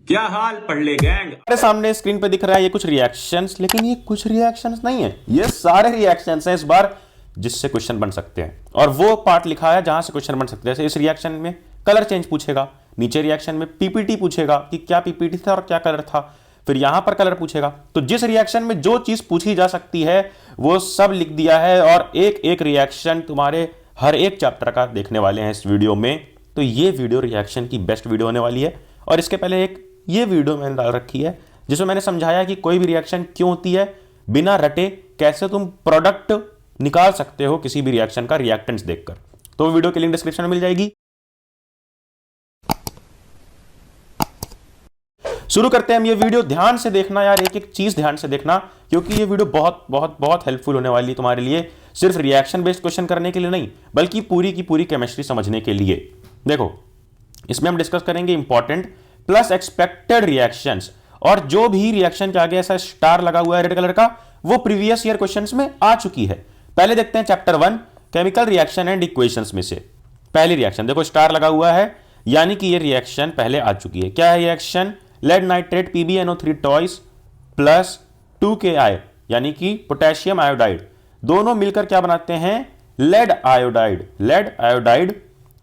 क्या हाल पढ़ ले गैंग। हमारे सामने स्क्रीन पे दिख रहा है ये कुछ रिएक्शंस, लेकिन ये कुछ रिएक्शंस नहीं है, ये सारे रिएक्शंस हैं इस बार जिससे क्वेश्चन बन सकते हैं। और वो पार्ट लिखा है जहां से क्वेश्चन बन सकते हैं। जैसे इस रिएक्शन में कलर चेंज पूछेगा, नीचे रिएक्शन में पीपीटी पूछेगा कि क्या पीपीटी था और क्या कलर था, फिर यहां पर कलर पूछेगा। तो जिस रिएक्शन में जो चीज पूछी जा सकती है वो सब लिख दिया है, और एक एक रिएक्शन तुम्हारे हर एक चैप्टर का देखने वाले हैं इस वीडियो में। तो ये वीडियो रिएक्शन की बेस्ट वीडियो होने वाली है। और इसके पहले एक ये वीडियो मैंने डाल रखी है जिसमें मैंने समझाया कि कोई भी रिएक्शन क्यों होती है, बिना रटे कैसे तुम प्रोडक्ट निकाल सकते हो किसी भी रिएक्शन का रिएक्टेंट्स देखकर। तो वीडियो की लिंक डिस्क्रिप्शन में मिल जाएगी। शुरू करते हैं हम ये वीडियो। ध्यान से देखना यार, एक एक चीज ध्यान से देखना, क्योंकि ये वीडियो बहुत बहुत बहुत हेल्पफुल होने वाली है तुम्हारे लिए। सिर्फ रिएक्शन बेस्ड क्वेश्चन करने के लिए नहीं, बल्कि पूरी की पूरी केमिस्ट्री समझने के लिए। देखो, इसमें हम डिस्कस करेंगे इंपॉर्टेंट प्लस एक्सपेक्टेड रिएक्शंस, और जो भी रिएक्शन के आगे ऐसा स्टार लगा हुआ है रेड कलर का, वो प्रीवियस ईयर क्वेश्चंस में आ चुकी है। पहले देखते हैं chapter 1 chemical reaction and equations में से पहली रिएक्शन। देखो स्टार लगा हुआ है, यानी कि ये रिएक्शन पहले आ चुकी है। क्या है reaction? Lead nitrate PbNO3 twice plus 2Ki, यानी कि पोटेशियम आयोडाइड, दोनों मिलकर क्या बनाते हैं? Lead iodide. लेड आयोडाइड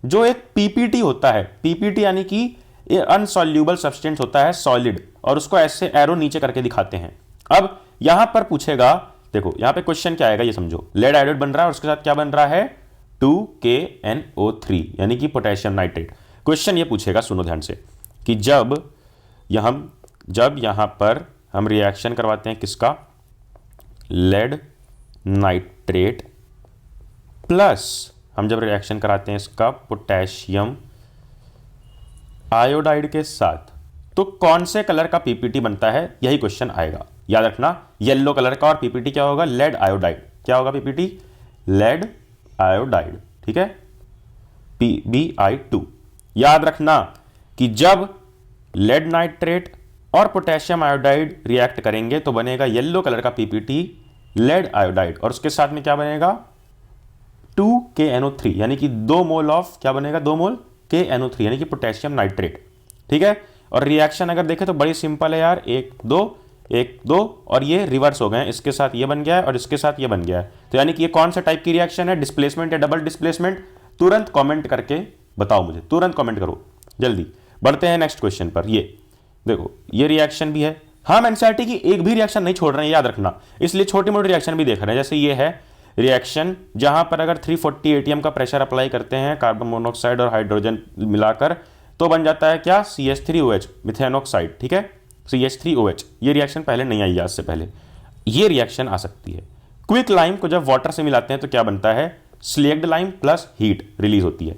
जो एक पीपीटी होता है, पीपीटी यानी कि ये अनसॉल्यूबल सब्सटेंस होता है, सॉलिड, और उसको ऐसे एरो नीचे करके दिखाते हैं। अब यहां पर पूछेगा, देखो यहां पे क्वेश्चन क्या आएगा ये समझो। लेड आयोडाइड बन रहा है और उसके साथ क्या बन रहा है? 2KNO3, यानी कि पोटेशियम नाइट्रेट। क्वेश्चन ये पूछेगा, सुनो ध्यान से, कि जब यहां पर हम रिएक्शन करवाते हैं किसका? लेड नाइट्रेट प्लस हम जब रिएक्शन कराते हैं इसका पोटेशियम आयोडाइड के साथ, तो कौन से कलर का पीपीटी बनता है? यही क्वेश्चन आएगा। याद रखना, येलो कलर का, और पीपीटी क्या होगा? Lead iodide. क्या होगा पीपीटी? लेड आयोडाइड, ठीक है, PbI2। याद रखना कि जब लेड नाइट्रेट और पोटेशियम आयोडाइड रिएक्ट करेंगे तो बनेगा येलो कलर का पीपीटी, लेड आयोडाइड, और उसके साथ में क्या बनेगा? 2KNO3, यानी कि 2 मोल ऑफ क्या बनेगा? 2 मोल KNO3, यानी कि पोटेशियम नाइट्रेट, ठीक है। और रिएक्शन अगर देखें तो बड़ी सिंपल है यार, 1 2 1 2, और ये रिवर्स हो गए, इसके साथ ये बन गया है और इसके साथ ये बन गया है। तो यानी कि ये कौन सा टाइप की रिएक्शन है? डिस्प्लेसमेंट या डबल डिस्प्लेसमेंट? तुरंत कमेंट करके बताओ मुझे, तुरंत कमेंट करो जल्दी। बढ़ते हैं नेक्स्ट क्वेश्चन पर। ये देखो, ये रिएक्शन भी है। हम एनसीईआरटी की एक भी रिएक्शन नहीं छोड़ रहे हैं, याद रखना, इसलिए छोटी मोटी रिएक्शन भी देख रहे हैं। जैसे ये है रिएक्शन जहां पर अगर 340 ATM का प्रेशर अप्लाई करते हैं कार्बन मोनोऑक्साइड और हाइड्रोजन मिलाकर, तो बन जाता है क्या? CH3OH, मिथेन ऑक्साइड, ठीक है, CH3OH। ये रिएक्शन पहले नहीं आई आज से पहले, ये रिएक्शन आ सकती है। क्विक लाइम को जब वाटर से मिलाते हैं तो क्या बनता है? Slaked lime plus heat release होती है।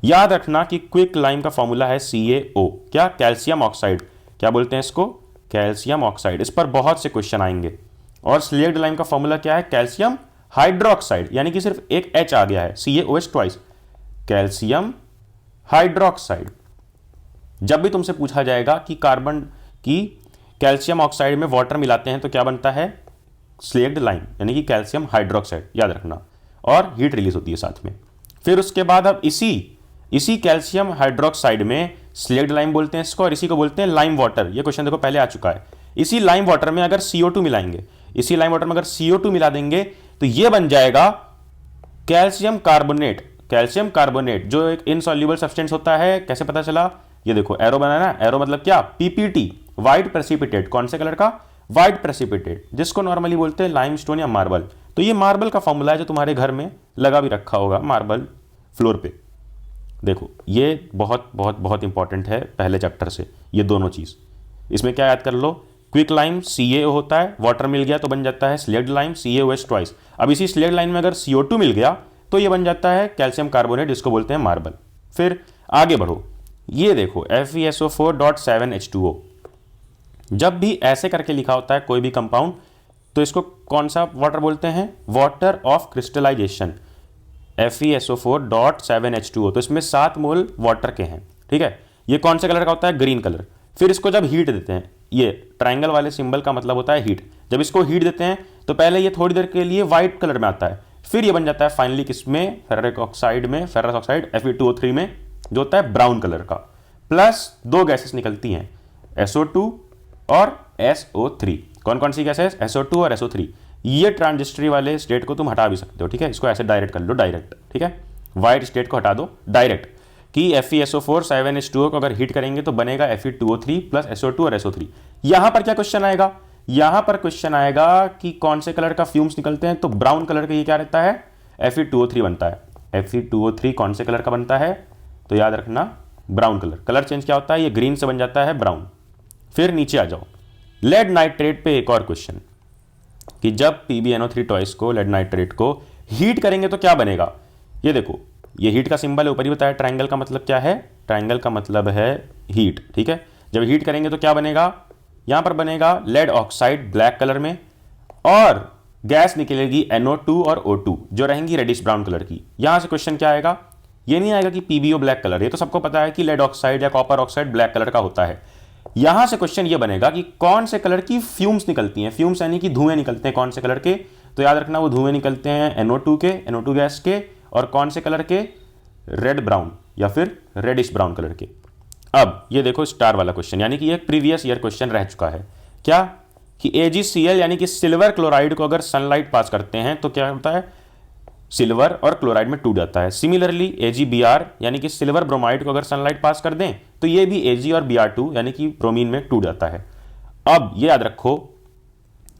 याद रखना कि क्विक लाइम का फॉर्मूला है CaO, क्या? Calcium oxide. क्या बोलते हैं इसको? Calcium oxide. इस पर बहुत से क्वेश्चन आएंगे। और स्लेक्ड लाइम का फॉर्मूला क्या है? कैल्शियम हाइड्रोक्साइड, यानी कि सिर्फ एक H आ गया है, CaOH ट्वाइस, कैल्शियम हाइड्रोक्साइड। जब भी तुमसे पूछा जाएगा कि कार्बन की कैल्शियम ऑक्साइड में वाटर मिलाते हैं तो क्या बनता है? स्लेक्ड लाइम, यानी कि कैल्शियम हाइड्रोक्साइड, याद रखना, और हीट रिलीज होती है साथ में। फिर उसके बाद अब इसी कैल्शियम हाइड्रोक्साइड में स्लेक्ड लाइम बोलते हैं इसको, और इसी को बोलते हैं लाइम वाटर। ये क्वेश्चन देखो पहले आ चुका है। इसी लाइम वाटर में अगर CO2 मिलाएंगे, इसी लाइम वाटर में अगर CO2 मिला देंगे तो ये बन जाएगा कैल्शियम कार्बोनेट। कैल्शियम कार्बोनेट जो एक इनसॉल्यूबल सब्सटेंस होता है। कैसे पता चला? ये देखो एरो बना ना, एरो मतलब क्या? PPT, white precipitate. कौन से कलर का? व्हाइट प्रेसिपिटेट, जिसको नॉर्मली बोलते हैं लाइमस्टोन या मार्बल। तो ये मार्बल का फॉर्मूला है जो तुम्हारे घर में लगा भी रखा होगा मार्बल फ्लोर पे। देखो ये बहुत बहुत बहुत इंपॉर्टेंट है पहले चैप्टर से, ये दोनों चीज। इसमें क्या याद कर लो? क्विक लाइम CaO होता है, वाटर मिल गया तो बन जाता है स्लेक्ड लाइम CaOH ट्वाइस। अब इसी स्लेक्ड लाइम में अगर CO2 मिल गया तो ये बन जाता है कैल्शियम कार्बोनेट, जिसको बोलते हैं मार्बल। फिर आगे बढ़ो, ये देखो FeSO4.7H2O। जब भी ऐसे करके लिखा होता है कोई भी कंपाउंड, तो इसको कौन सा वाटर बोलते हैं? Water of crystallisation, FeSO4.7H2O। तो इसमें 7 मोल वाटर के हैं, ठीक है। ये कौन से कलर का होता है? Green colour. फिर इसको जब हीट देते हैं, ये ट्राइंगल वाले सिंबल का मतलब होता है हीट। जब इसको हीट देते हैं तो पहले ये थोड़ी देर के लिए व्हाइट कलर में आता है, फिर ये बन जाता है फाइनली किसमें? फेररिक ऑक्साइड में, फेरस ऑक्साइड Fe2O3 में, जो होता है ब्राउन कलर का। प्लस 2 गैसेस निकलती हैं, SO2 और SO3। कौन कौन सी गैसेस? SO2 और SO3। ये ट्रांजिस्टरी वाले स्टेट को तुम हटा भी सकते हो, ठीक है, इसको ऐसे डायरेक्ट कर लो, डायरेक्ट, ठीक है, वाइट स्टेट को हटा दो डायरेक्ट कि FeSO4 7H2O को अगर हीट करेंगे तो बनेगा Fe2O3 प्लस SO2 और SO3। यहां पर क्या क्वेश्चन आएगा? यहां पर क्वेश्चन आएगा कि कौन से कलर का फ्यूम्स निकलते हैं, तो ब्राउन कलर का ये क्या रहता है? Fe2O3 बनता है। Fe2O3 कौन से कलर का बनता है? तो याद रखना ब्राउन कलर। कलर चेंज क्या होता है? ये ग्रीन से बन जाता है ब्राउन। फिर नीचे आ जाओ, लेड नाइट्रेट पे एक और क्वेश्चन कि जब PbNO3 टॉयस को, लेड नाइट्रेट को हीट करेंगे तो क्या बनेगा? ये देखो, ये हीट का सिंबल है, ऊपर ही बताया। ट्रायंगल का मतलब क्या है? ट्रायंगल का मतलब है हीट, ठीक है। जब हीट करेंगे तो क्या बनेगा? यहां पर बनेगा लेड ऑक्साइड ब्लैक कलर में, और गैस निकलेगी NO2 और O2 जो रहेंगी रेडिश ब्राउन कलर की। यहां से क्वेश्चन क्या आएगा? ये नहीं आएगा कि PbO ब्लैक कलर, ये तो सबको पता है कि लेड ऑक्साइड या कॉपर ऑक्साइड ब्लैक कलर का होता है। यहां से क्वेश्चन ये बनेगा कि कौन से कलर की फ्यूम्स निकलती हैं। फ्यूम्स यानी कि धुएं निकलते हैं कौन से कलर के? तो याद रखना वो धुएं निकलते हैं NO2 के, NO2 गैस के, और कौन से कलर के? रेड ब्राउन या फिर रेडिश ब्राउन कलर के। अब ये देखो स्टार वाला क्वेश्चन, यानी कि ये प्रीवियस ईयर क्वेश्चन रह चुका है। क्या? कि AgCl यानी कि सिल्वर क्लोराइड को अगर सनलाइट पास करते हैं तो क्या होता है? सिल्वर और क्लोराइड में टूट जाता है। सिमिलरली AgBr यानी कि सिल्वर ब्रोमाइड को अगर सनलाइट पास कर दें तो ये भी Ag और Br2 यानी कि ब्रोमीन में टूट जाता है। अब ये याद रखो,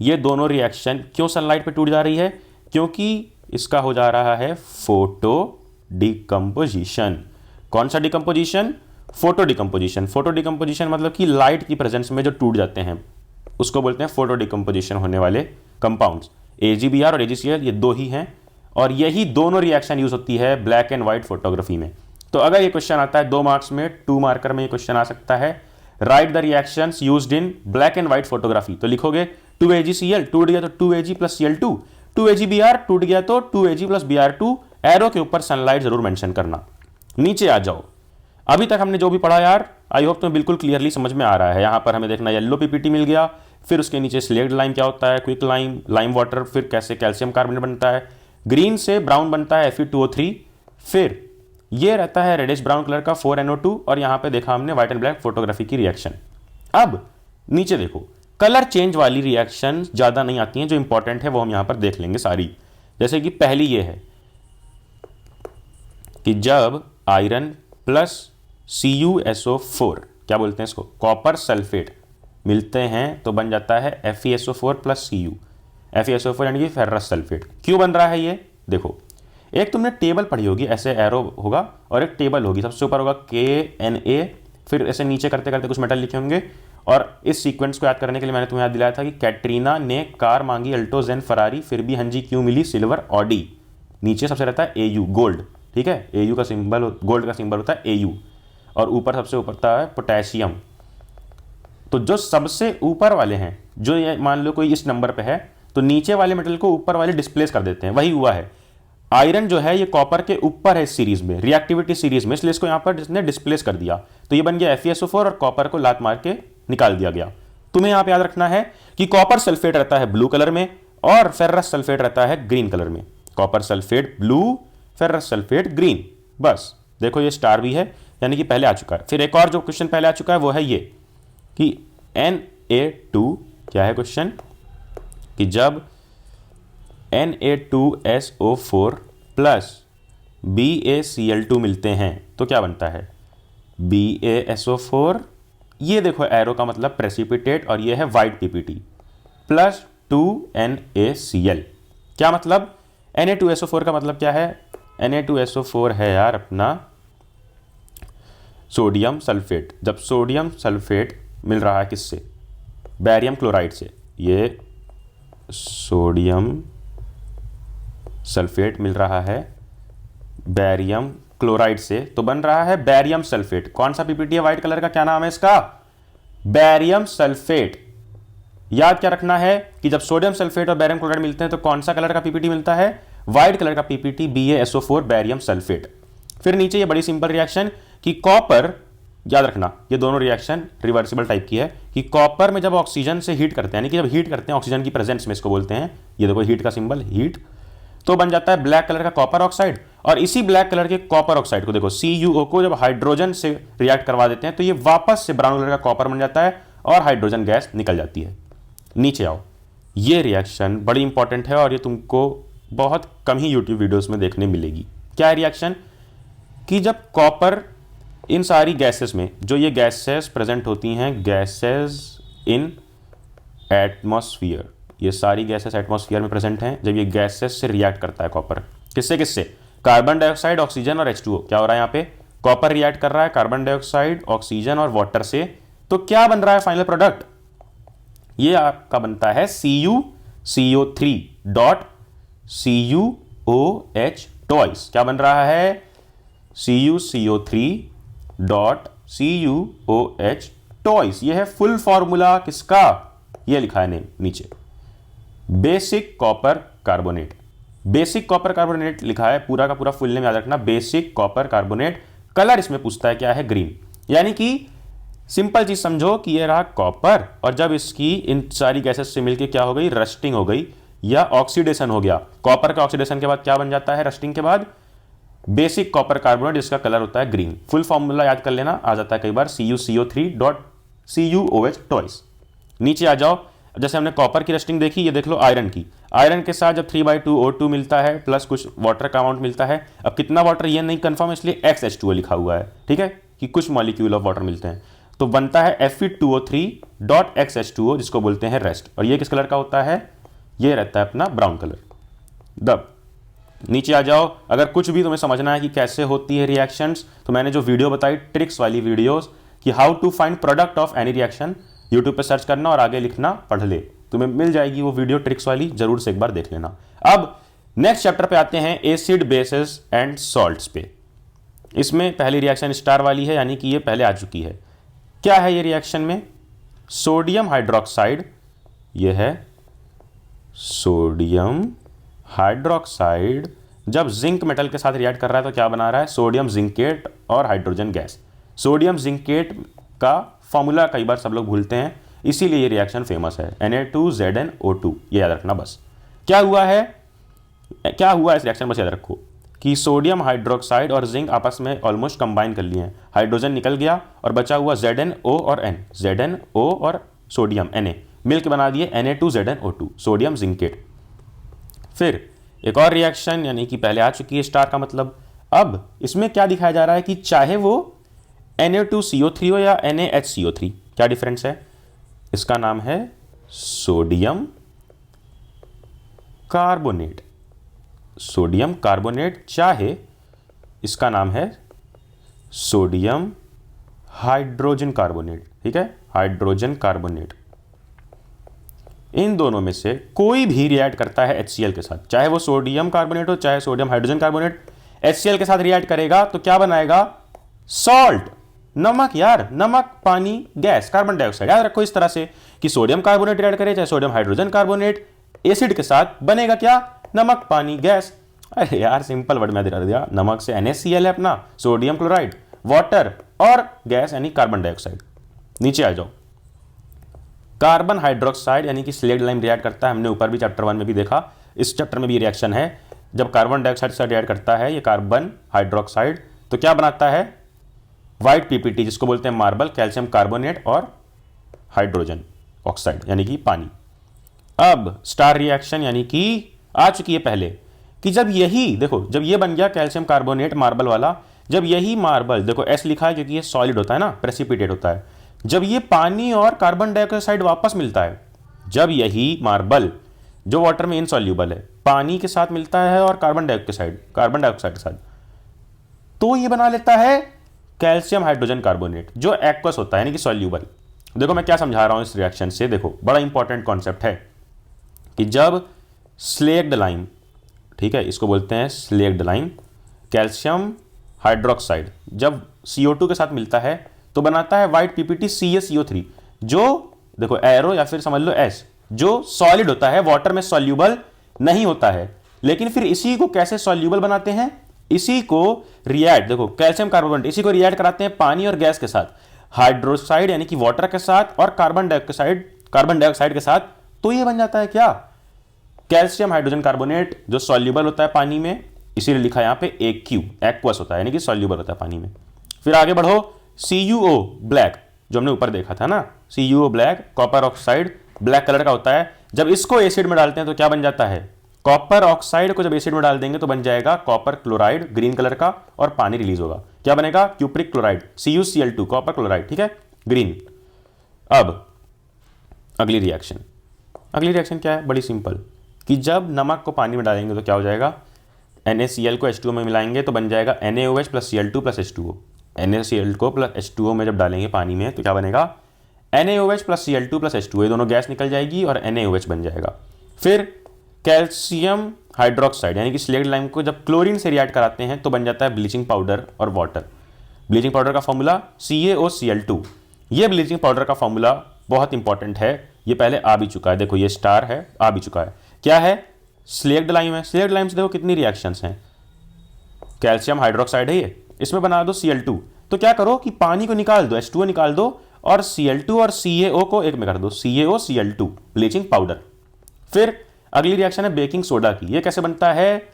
ये दोनों रिएक्शन क्यों सनलाइट पे टूट जा रही है? क्योंकि इसका हो जा रहा है फोटो डिकम्पोजिशन। कौन सा decomposition? Photo decomposition. Photo decomposition मतलब कि लाइट की प्रेजेंस में जो टूट जाते हैं उसको बोलते हैं फोटो डिकम्पोजिशन होने वाले कंपाउंड्स। AgBr और AgCl ये दो ही हैं, और यही दोनों रिएक्शन यूज होती है ब्लैक एंड व्हाइट फोटोग्राफी में। तो अगर ये क्वेश्चन आता है 2 मार्क्स में, 2 मार्कर में ये क्वेश्चन आ सकता है, right the reactions used in black and white photography. तो लिखोगे 2AgCl टूट गया तो 2Ag प्लस Cl2, 2AgBr टूट गया तो 2Ag प्लस Br2। एरो के ऊपर सनलाइट जरूर मेंशन करना। नीचे आ जाओ, अभी तक हमने जो भी पढ़ा यार, आई होप तुम्हें बिल्कुल क्लियरली समझ में आ रहा है। यहां पर हमें देखना येलो PPT मिल गया, फिर उसके नीचे स्लेक्ड लाइम क्या होता है, क्विक लाइम, लाइम वाटर, फिर कैसे कैल्शियम कार्बोनेट बनता है, ग्रीन से ब्राउन बनता है Fe2O3, फिर ये रहता है रेडिश ब्राउन कलर का 4NO2, और यहां पे देखा हमने व्हाइट एंड ब्लैक फोटोग्राफी की रिएक्शन। अब नीचे देखो, कलर चेंज वाली रिएक्शन ज्यादा नहीं आती हैं, जो इंपॉर्टेंट है वो हम यहां पर देख लेंगे सारी। जैसे कि पहली ये है कि जब आयरन प्लस CuSO4, क्या बोलते हैं इसको? कॉपर सल्फेट, मिलते हैं तो बन जाता है FeSO4 प्लस Cu। FeSO4 यानी कि फेरस सल्फेट। क्यों बन रहा है ये? देखो, एक तुमने टेबल पढ़ी होगी, ऐसे एरो होगा और एक टेबल होगी, सबसे ऊपर होगा KNa, फिर ऐसे नीचे करते करते कुछ मेटल लिखे होंगे। और इस सीक्वेंस को याद करने के लिए मैंने तुम्हें याद दिलाया था कि कैटरीना ने कार मांगी अल्टो जेन फरारी, फिर भी हंजी क्यों मिली सिल्वर ऑडी। नीचे सबसे रहता है AU, गोल्ड, ठीक है, AU का सिंबल, गोल्ड का सिंबल होता है AU, और ऊपर सबसे ऊपर होता है पोटेशियम। तो जो सबसे ऊपर वाले हैं, जो ये मान लो कोई इस नंबर पे है, तो नीचे वाले मेटल को ऊपर वाले डिस्प्लेस कर देते हैं। वही हुआ है, आयरन जो है ये कॉपर के ऊपर है इस सीरीज में, रिएक्टिविटी सीरीज में, इसलिए इसको यहां पर जिसने डिस्प्लेस कर दिया, तो ये बन गया FeSO4 और कॉपर को लात मार के निकाल दिया गया। तुम्हें यहां पे याद रखना है कि कॉपर सल्फेट रहता है ब्लू कलर में और फेरस सल्फेट रहता है ग्रीन कलर में। Copper sulphate blue, ferrous sulphate green. बस देखो ये स्टार भी है, यानी कि पहले आ चुका है। फिर एक और जो क्वेश्चन पहले आ चुका है वो है ये कि Na2, क्या है क्वेश्चन? कि जब Na2SO4 प्लस BaCl2 मिलते हैं तो क्या बनता है? BaSO4, ये देखो एरो का मतलब प्रेसिपिटेट, और ये है व्हाइट PPT, प्लस 2NaCl। क्या मतलब? Na2SO4 का मतलब क्या है? Na2SO4 है यार अपना सोडियम सल्फेट। जब सोडियम सल्फेट मिल रहा है किससे? बैरियम क्लोराइड से। ये सोडियम सल्फेट मिल रहा है बैरियम क्लोराइड से, तो बन रहा है बैरियम सल्फेट। कौन सा PPT है व्हाइट कलर का? क्या नाम है इसका? Barium sulphate. याद क्या रखना है कि जब सोडियम सल्फेट और बैरियम क्लोराइड मिलते हैं तो कौन सा कलर का PPT मिलता है? व्हाइट कलर का PPT, BaSO4 बैरियम सल्फेट। फिर नीचे ये बड़ी सिंपल रिएक्शन कि कॉपर, याद रखना ये दोनों रिएक्शन रिवर्सिबल टाइप की है, कि कॉपर में जब ऑक्सीजन से हीट करते हैं, यानी कि जब हीट करते हैं ऑक्सीजन की प्रेजेंस में, इसको बोलते हैं, ये देखो हीट का सिंबल, हीट, तो बन जाता है ब्लैक कलर का कॉपर ऑक्साइड। और इसी ब्लैक कलर के कॉपर ऑक्साइड को देखो CuO को जब हाइड्रोजन से रिएक्ट करवा देते हैं तो ये वापस से ब्राउन कलर का कॉपर बन जाता है, और हाइड्रोजन गैस निकल जाती है। नीचे आओ, ये रिएक्शन बड़ी इंपॉर्टेंट है और ये तुमको बहुत कम ही यूट्यूब वीडियोस में देखने मिलेगी। क्या है रिएक्शन? कि जब कॉपर इन सारी गैसेस में, जो ये गैसेस प्रेजेंट होती हैं, गैसेस इन एटमॉस्फियर, ये सारी गैसेस एटमॉस्फियर में प्रेजेंट हैं, जब ये गैसेस से रिएक्ट करता है कॉपर, किससे किससे? कार्बन डाइऑक्साइड, ऑक्सीजन और H2O। क्या हो रहा है यहाँ पे? कॉपर रिएक्ट कर रहा है कार्बन डाइऑक्साइड, ऑक्सीजन और वाटर से, तो क्या बन रहा है फाइनल प्रोडक्ट? ये आपका बनता है CuCO3 डॉट CuOH ट्वाइस। क्या बन रहा है? CuCO3 dot CuOH twice. ये है फुल फॉर्मूला किसका? ये लिखा है नीचे, basic copper carbonate. Basic copper carbonate लिखा है, पूरा का पूरा फुल नेम याद रखना, बेसिक कॉपर कार्बोनेट। कलर इसमें पूछता है क्या है? ग्रीन। यानी कि सिंपल चीज समझो कि ये रहा कॉपर, और जब इसकी इन सारी गैसेस से मिलकर क्या हो गई? रस्टिंग हो गई या ऑक्सीडेशन हो गया। कॉपर का ऑक्सीडेशन के बाद क्या बन जाता है रस्टिंग के बाद? बेसिक कॉपर कार्बोनेट, जिसका कलर होता है ग्रीन। फुल फॉर्मूला याद कर लेना, आ जाता है कई बार CuCO3 डॉट CuOH ट्वाइस। नीचे आ जाओ, जैसे हमने कॉपर की रस्टिंग देखी, ये देख लो आयरन की। आयरन के साथ जब 3/2 O2 मिलता है प्लस कुछ वाटर का अमाउंट मिलता है। अब कितना वाटर ये नहीं कंफर्म, इसलिए XH2O लिखा हुआ है, ठीक है, कि कुछ मॉलिक्यूल ऑफ वाटर मिलते हैं, तो बनता है Fe2O3 डॉट XH2O, जिसको बोलते हैं रेस्ट। और ये किस कलर का होता है? ये रहता है अपना ब्राउन कलर। दब नीचे आ जाओ, अगर कुछ भी तुम्हें समझना है कि कैसे होती है रिएक्शंस, तो मैंने जो वीडियो बताई ट्रिक्स वाली वीडियोस कि how to find product of any reaction, YouTube पे सर्च करना और आगे लिखना, पढ़ ले, तुम्हें मिल जाएगी वो वीडियो ट्रिक्स वाली, जरूर से एक बार देख लेना। अब नेक्स्ट चैप्टर पे आते हैं, एसिड बेसेस एंड सॉल्ट्स पे। इसमें पहली रिएक्शन स्टार वाली है, यानी कि ये पहले आ चुकी है। क्या है ये रिएक्शन में? सोडियम हाइड्रोक्साइड, ये है सोडियम हाइड्रोक्साइड, जब जिंक मेटल के साथ रिएक्ट कर रहा है तो क्या बना रहा है? सोडियम जिंकेट और हाइड्रोजन गैस। सोडियम जिंकेट का फॉर्मूला कई बार सब लोग भूलते हैं, इसीलिए ये रिएक्शन फेमस है, Na2ZnO2, ये याद रखना बस। क्या हुआ है, क्या हुआ इस रिएक्शन, बस याद रखो कि सोडियम हाइड्रोक्साइड और जिंक आपस में ऑलमोस्ट कंबाइन कर लिए हैं, हाइड्रोजन निकल गया और बचा हुआ ZnO और N, ZnO और सोडियम Na मिलकर बना दिए Na2ZnO2, सोडियम जिंकेट। फिर एक और रिएक्शन, यानी कि पहले आ चुकी है स्टार का मतलब। अब इसमें क्या दिखाया जा रहा है कि चाहे वो Na2CO3 हो या NaHCO3, क्या डिफरेंस है? इसका नाम है सोडियम कार्बोनेट। सोडियम कार्बोनेट, चाहे इसका नाम है सोडियम हाइड्रोजन कार्बोनेट, ठीक है, हाइड्रोजन कार्बोनेट। इन दोनों में से कोई भी रिएक्ट करता है HCl के साथ, चाहे वो सोडियम कार्बोनेट हो चाहे सोडियम हाइड्रोजन कार्बोनेट, HCl के साथ रिएक्ट करेगा तो क्या बनाएगा? सॉल्ट, नमक यार, नमक, पानी, गैस, कार्बन डाइऑक्साइड। याद रखो इस तरह से कि सोडियम कार्बोनेट रिएक्ट करे चाहे सोडियम हाइड्रोजन कार्बोनेट, एसिड के साथ बनेगा क्या? नमक, पानी, गैस। अरे यार सिंपल वर्ड में दे दिया, नमक से NaCl है अपना, सोडियम क्लोराइड, वाटर और गैस यानी कार्बन डाइऑक्साइड। नीचे आ जाओ, कार्बन हाइड्रोक्साइड यानी कि स्लेट लाइम रिएक्ट करता है, हमने ऊपर भी चैप्टर 1 में भी देखा, इस चैप्टर में भी रिएक्शन है। जब कार्बन डाइऑक्साइड से रिएक्ट करता है ये कार्बन हाइड्रोक्साइड, तो क्या बनाता है? व्हाइट PPT, जिसको बोलते हैं मार्बल, कैल्शियम कार्बोनेट और हाइड्रोजन ऑक्साइड यानी कि पानी। अब स्टार रिएक्शन यानी कि आ चुकी है पहले, कि जब यही देखो, जब ये बन गया कैल्शियम कार्बोनेट मार्बल वाला, जब यही मार्बल, देखो S लिखा है क्योंकि ये सॉलिड होता है ना, प्रेसिपिटेट होता है, जब ये पानी और कार्बन डाइऑक्साइड वापस मिलता है, जब यही मार्बल जो वाटर में इनसॉल्यूबल है पानी के साथ मिलता है और कार्बन डाइऑक्साइड के साथ, तो ये बना लेता है कैल्शियम हाइड्रोजन कार्बोनेट, जो एक्वस होता है यानी कि सॉल्यूबल। देखो मैं क्या समझा रहा हूं इस रिएक्शन से, देखो बड़ा इंपॉर्टेंट कॉन्सेप्ट है कि जब स्लेक्ड लाइम, ठीक है, इसको बोलते हैं स्लेक्ड लाइम, कैल्शियम हाइड्रोक्साइड जब CO2 के साथ मिलता है तो बनाता है व्हाइट PPT CaCO3, जो देखो एरो या फिर समझ लो S, जो सॉलिड होता है, वाटर में सॉल्यूबल नहीं होता है। लेकिन फिर इसी को कैसे सॉल्यूबल बनाते हैं? इसी को रिएक्ट, देखो कैल्शियम कार्बोनेट, इसी को रिएक्ट कराते हैं पानी और गैस के साथ, हाइड्रोक्साइड यानी कि वाटर के साथ और कार्बन डाइऑक्साइड के साथ, तो ये बन जाता है क्या? कैल्शियम हाइड्रोजन कार्बोनेट, जो सॉल्यूबल होता है पानी में, इसीलिए लिखा है यहां पे AQ, एक्वस होता है यानी कि सॉल्यूबल होता है पानी में। फिर आगे बढ़ो, CuO ब्लैक, जो हमने ऊपर देखा था ना, CuO black, copper oxide black colour का होता है। जब इसको एसिड में डालते हैं तो क्या बन जाता है, कॉपर ऑक्साइड को जब एसिड में डाल देंगे तो बन जाएगा कॉपर क्लोराइड ग्रीन कलर का, और पानी रिलीज होगा। क्या बनेगा, cupric chloride, CuCl2 copper chloride, ठीक है, ग्रीन। अब अगली रिएक्शन क्या है, बड़ी सिंपल, कि जब नमक को पानी में डालेंगे तो क्या हो जाएगा, NaCl को H2O में मिलाएंगे तो बन जाएगा NaOH plus Cl2 plus H2O। NaCl को प्लस H2O में जब डालेंगे पानी में तो क्या बनेगा, NaOH plus Cl2 plus H2O, ये दोनों गैस निकल जाएगी और NaOH बन जाएगा। फिर कैल्शियम हाइड्रोक्साइड यानी कि स्लेक्ट लाइम को जब क्लोरीन से रिएक्ट कराते हैं तो बन जाता है ब्लीचिंग पाउडर और वाटर। ब्लीचिंग पाउडर का फॉर्मूला CaOCl2। ये ब्लीचिंग पाउडर का फॉर्मूला बहुत इंपॉर्टेंट है, ये पहले आ भी चुका है, देखो ये स्टार है, आ भी चुका है। क्या है, स्लेक्ट लाइम है। स्लेक्ट लाइम से देखो कितनी रिएक्शंस हैं, कैल्शियम हाइड्रोक्साइड है ये, इसमें बना दो Cl2। तो क्या करो कि पानी को निकाल दो, H2O निकाल दो और Cl2 और CaO को एक में कर दो, CaOCl2 ब्लीचिंग पाउडर। फिर अगली रिएक्शन है बेकिंग सोडा की। ये कैसे बनता है,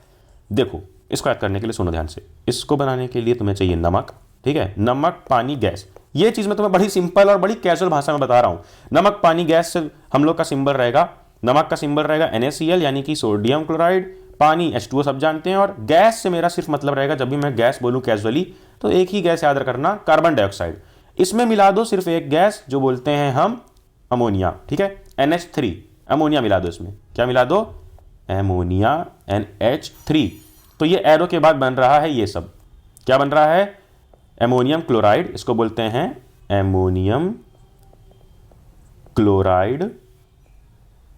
देखो इसको याद करने के लिए सुनो ध्यान से। इसको बनाने के लिए तुम्हें चाहिए नमक, ठीक है, नमक पानी गैस। ये चीज मैं तुम्हें बड़ी सिंपल और बड़ी कैजुअल भाषा में बता रहा हूं। नमक पानी गैस से हम लोग का सिंबल रहेगा, नमक का सिंबल रहेगा NaCl यानी कि सोडियम क्लोराइड, पानी H2O सब जानते हैं, और गैस से मेरा सिर्फ मतलब रहेगा, जब भी मैं गैस बोलूं कैजुअली तो एक ही गैस याद रखना, कार्बन डाइऑक्साइड। इसमें मिला दो सिर्फ एक गैस जो बोलते हैं हम अमोनिया, ठीक है, NH3, अमोनिया मिला दो इसमें। क्या मिला दो, अमोनिया NH3। तो ये एरो के बाद बन रहा है ये सब, क्या बन रहा है, एमोनियम क्लोराइड, इसको बोलते हैं एमोनियम क्लोराइड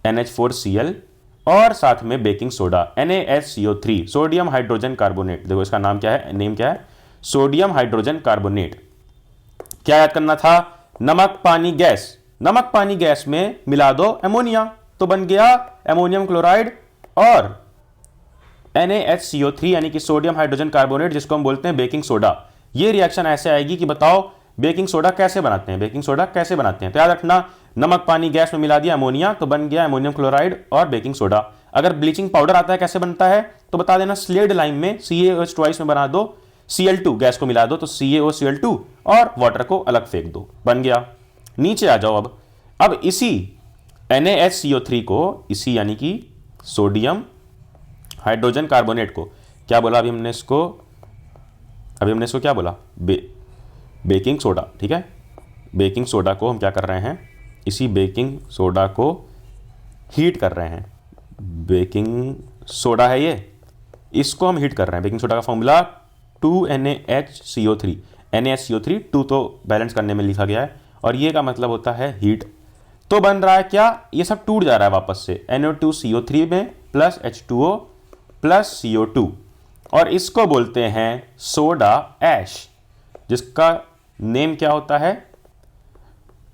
NH4Cl, और साथ में baking soda NaSCO3 sodium hydrogen carbonate. देखो इसका नाम क्या है, नेम क्या है, सोडियम हाइड्रोजन कार्बोनेट। क्या याद करना था, नमक पानी गैस, नमक पानी गैस में मिला दो अमोनिया तो बन गया अमोनियम क्लोराइड और NaHCO3 यानी कि सोडियम हाइड्रोजन कार्बोनेट, जिसको हम बोलते हैं बेकिंग सोडा। ये रिएक्शन ऐसे आएगी कि बताओ बेकिंग सोडा कैसे बनाते हैं, बेकिंग सोडा कैसे बनाते हैं। तो याद रखना, नमक पानी गैस में मिला दिया अमोनिया तो बन गया अमोनियम क्लोराइड और बेकिंग सोडा। अगर ब्लीचिंग पाउडर आता है कैसे बनता है तो बता देना, स्लेड लाइम में CaOH ट्वाइस में बना दो, Cl2 गैस को मिला दो तो CaOCl2 और वाटर को अलग फेंक दो, बन गया। नीचे आ जाओ। अब इसी NaHCO3 को, इसी यानी कि सोडियम हाइड्रोजन कार्बोनेट को क्या बोला अभी हमने इसको क्या बोला, बेकिंग सोडा, ठीक है। बेकिंग सोडा को हम क्या कर रहे हैं, इसी बेकिंग सोडा को हीट कर रहे हैं। बेकिंग सोडा है ये, इसको हम हीट कर रहे हैं। बेकिंग सोडा का फॉर्मूला 2NaHCO3, NaHCO3 2 तो बैलेंस करने में लिखा गया है और ये का मतलब होता है हीट। तो बन रहा है क्या, ये सब टूट जा रहा है वापस से NO2CO3 में प्लस H2O प्लस CO2, और इसको बोलते हैं सोडा ऐश, जिसका नेम क्या होता है,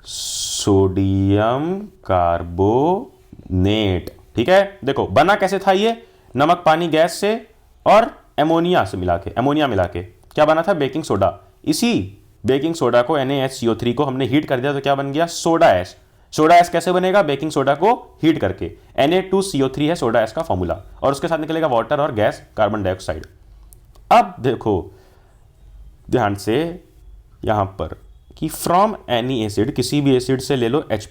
सोडियम कार्बोनेट, ठीक है। देखो बना कैसे था ये, नमक पानी गैस से और अमोनिया से मिला के, अमोनिया मिला के क्या बना था, बेकिंग सोडा। इसी बेकिंग सोडा को NaHCO3 को हमने हीट कर दिया तो क्या बन गया, सोडा ऐश। सोडा ऐश कैसे बनेगा, बेकिंग सोडा को हीट करके, Na2CO3 है सोडा ऐश का फॉर्मूला, और उसके साथ निकलेगा वाटर और गैस कार्बन डाइऑक्साइड। अब देखो ध्यान से यहां पर कि फ्रॉम एनी एसिड, किसी भी एसिड से ले लो H+,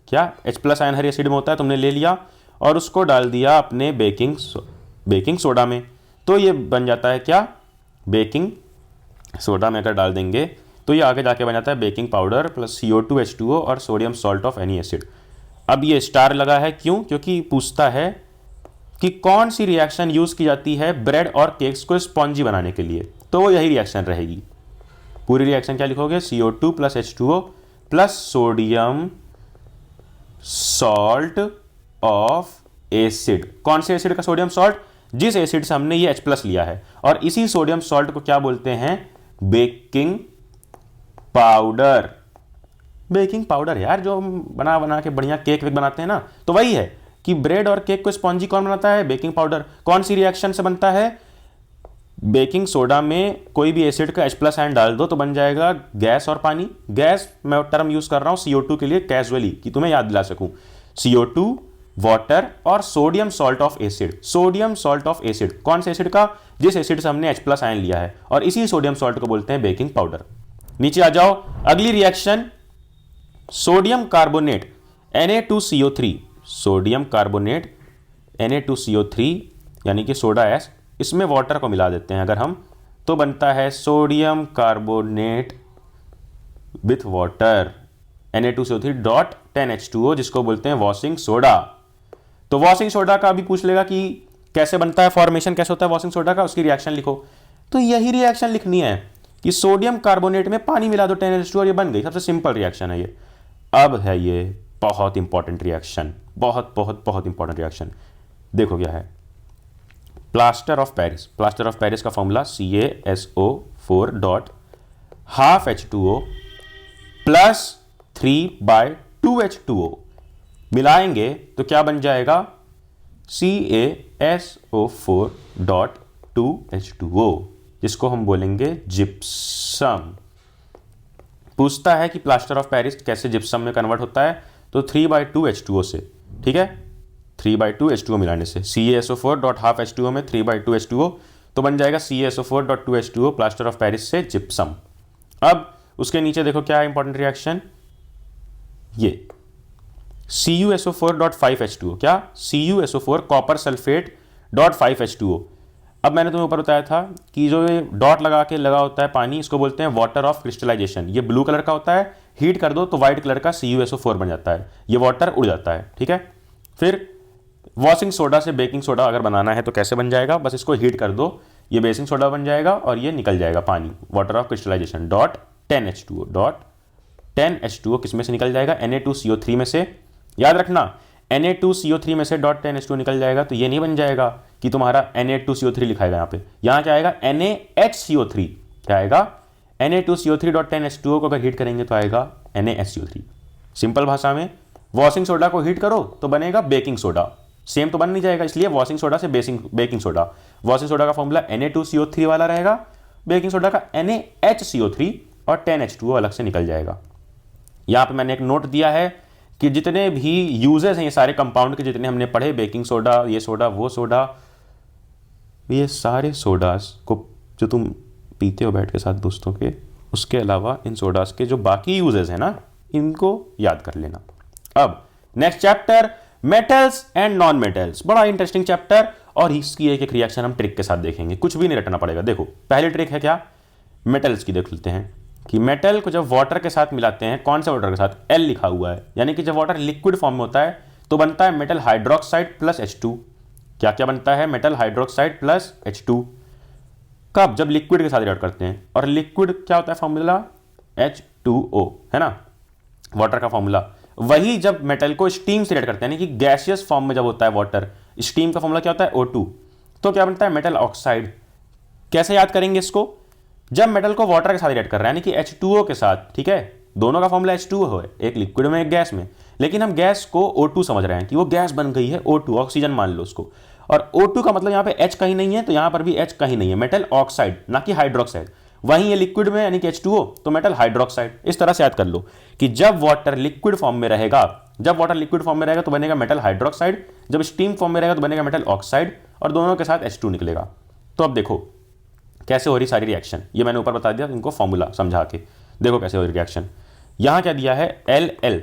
क्या H+ आयन हर एसिड में होता है, तुमने ले लिया और उसको डाल दिया अपने बेकिंग सोडा में, तो ये बन जाता है क्या, बेकिंग सोडा में अगर डाल देंगे तो ये आगे जाके बन जाता है baking powder plus CO2 H2O और sodium salt of any acid. अब ये स्टार लगा है क्यों, क्योंकि पूछता है कि कौन सी रिएक्शन यूज की जाती है ब्रेड और केक्स को स्पॉन्जी बनाने के लिए, तो वो यही रिएक्शन रहेगी। पूरी रिएक्शन क्या लिखोगे, CO2 plus H2O plus sodium salt of acid. कौन से एसिड का सोडियम सॉल्ट, जिस एसिड से हमने ये H+ लिया है, और इसी सोडियम सॉल्ट को क्या बोलते हैं, बेकिंग पाउडर। बेकिंग पाउडर यार, जो बना बना के बढ़िया केक वेक बनाते हैं ना, तो वही है कि ब्रेड और केक को स्पॉन्जी कौन बनाता है, बेकिंग पाउडर। कौन सी रिएक्शन से बनता है, बेकिंग सोडा में कोई भी एसिड का H+ आयन डाल दो तो बन जाएगा गैस और पानी। गैस मैं टर्म यूज कर रहा हूं CO2 के लिए कैजुअली, कि तुम्हें याद दिला सकूं, CO2 वाटर और sodium salt of acid. Sodium salt of acid कौन से एसिड का, जिस एसिड से हमने H+ आयन लिया है, और इसी सोडियम सॉल्ट को बोलते हैं बेकिंग पाउडर। नीचे आ जाओ, अगली reaction sodium carbonate Na2CO3, sodium carbonate Na2CO3 यानी कि सोडा एस, इसमें वाटर को मिला देते हैं अगर हम, तो बनता है sodium carbonate with water Na2CO3 dot 10H2O, जिसको बोलते हैं वॉशिंग सोडा। तो वॉशिंग सोडा का भी पूछ लेगा कि कैसे बनता है, फॉर्मेशन कैसे होता है वॉशिंग सोडा का, उसकी रिएक्शन लिखो। तो यही रिएक्शन लिखनी है कि सोडियम कार्बोनेट में पानी मिला दो 10H2O और ये बन गई। सबसे सिंपल रिएक्शन है ये। अब है ये बहुत इंपॉर्टेंट रिएक्शन, बहुत बहुत बहुत इंपॉर्टेंट रिएक्शन। देखो क्या है, plaster of Paris. Plaster of Paris का formula CaSO4 dot half H2O plus 3/2H2O मिलाएंगे तो क्या बन जाएगा, CaSO4 डॉट 2H2O, जिसको हम बोलेंगे जिप्सम। पूछता है कि प्लास्टर ऑफ पेरिस कैसे जिप्सम में कन्वर्ट होता है, तो 3/2H2O से, ठीक है, 3/2H2O मिलाने से CaSO4 डॉट हाफ H2O में 3/2H2O, तो बन जाएगा CaSO4 dot 2H2O plaster of Paris से जिप्सम। अब उसके नीचे देखो क्या है इंपॉर्टेंट रिएक्शन, ये CuSO4 डॉट 5H2O, क्या CuSO4 copper sulphate dot 5H2O। अब मैंने तुम्हें ऊपर बताया था कि जो ये डॉट लगा के लगा होता है पानी, इसको बोलते हैं वाटर ऑफ क्रिस्टलाइजेशन। ये ब्लू कलर का होता है, हीट कर दो तो व्हाइट कलर का CuSO4 बन जाता है, ये वाटर उड़ जाता है, ठीक है। फिर वॉशिंग सोडा से बेकिंग सोडा अगर बनाना है तो कैसे बन जाएगा, बस इसको हीट कर दो, ये बेकिंग सोडा बन जाएगा और ये निकल जाएगा पानी, water of crystallisation dot 10H2O dot 10H2O किस में से निकल जाएगा, Na2CO3 में से। याद रखना Na2CO3 में से डॉट 10H2O निकल जाएगा, तो ये नहीं बन जाएगा कि तुम्हारा Na2CO3 लिखाएगा यहाँ पे, यहाँ क्या आएगा NaHCO3, क्या आएगा Na2CO3 डॉट 10H2O को अगर हीट करेंगे तो आएगा NaHCO3। सिंपल भाषा में वॉशिंग सोडा को हीट करो तो बनेगा बेकिंग सोडा, सेम तो बन नहीं जाएगा, इसलिए वॉशिंग सोडा से बेकिंग सोडा। वॉशिंग सोडा का फॉर्मूला Na2CO3 वाला रहेगा, बेकिंग सोडा का NaHCO3 और 10H2O अलग से निकल जाएगा। यहाँ पे मैंने एक नोट दिया है कि जितने भी यूजेस हैं ये सारे कंपाउंड के, जितने हमने पढ़े, बेकिंग सोडा, ये सोडा, वो सोडा, ये सारे सोडास को जो तुम पीते हो बैठ के साथ दोस्तों के, उसके अलावा इन सोडास के जो बाकी यूजेस हैं ना, इनको याद कर लेना। अब next chapter, metals and non metals, बड़ा इंटरेस्टिंग चैप्टर, और इसकी एक एक रिएक्शन हम ट्रिक के साथ देखेंगे, कुछ भी नहीं रटना पड़ेगा। देखो पहली ट्रिक है क्या, मेटल्स की देख लेते हैं कि मेटल को जब वाटर के साथ मिलाते हैं, कौन से वाटर के साथ, L लिखा हुआ है, यानी कि जब वाटर लिक्विड फॉर्म में होता है तो बनता है मेटल हाइड्रोक्साइड प्लस H2। क्या क्या बनता है, मेटल हाइड्रोक्साइड प्लस H2। कब, जब लिक्विड के साथ रिएक्ट करते हैं, और लिक्विड क्या होता है फॉर्मूला H2O, है ना, वाटर का फॉर्मूला। वही जब मेटल को स्टीम से रिएक्ट करते हैं, यानी कि गैसियस फॉर्म में जब होता है वाटर, स्टीम का फॉर्मूला क्या होता है O2, तो क्या बनता है मेटल ऑक्साइड। कैसे याद करेंगे इसको, जब मेटल को वाटर के साथ रिएक्ट कर रहा है, यानी कि H2O के साथ, ठीक है, दोनों का फॉर्मूला H2O है, एक लिक्विड में एक गैस में, लेकिन हम गैस को O2 समझ रहे हैं कि वो गैस बन गई है, O2 ऑक्सीजन मान लो उसको, और O2 का मतलब यहाँ पे H कहीं नहीं है, तो यहाँ पर भी H कहीं नहीं है, मेटल ऑक्साइड ना कि हाइड्रोक्साइड। वहीं ये लिक्विड में यानी कि H2O, तो मेटल हाइड्रोक्साइड। इस तरह से याद कर लो कि जब वाटर लिक्विड फॉर्म में रहेगा, जब वाटर लिक्विड फॉर्म में रहेगा तो बनेगा मेटल हाइड्रोक्साइड, जब स्टीम फॉर्म में रहेगा तो बनेगा मेटल ऑक्साइड, और दोनों के साथ H2 निकलेगा। तो अब देखो कैसे हो रही सारी रिएक्शन, ये मैंने ऊपर बता दिया इनको फॉर्मूला समझा के। देखो कैसे हो रही रिएक्शन, यहाँ क्या दिया है L।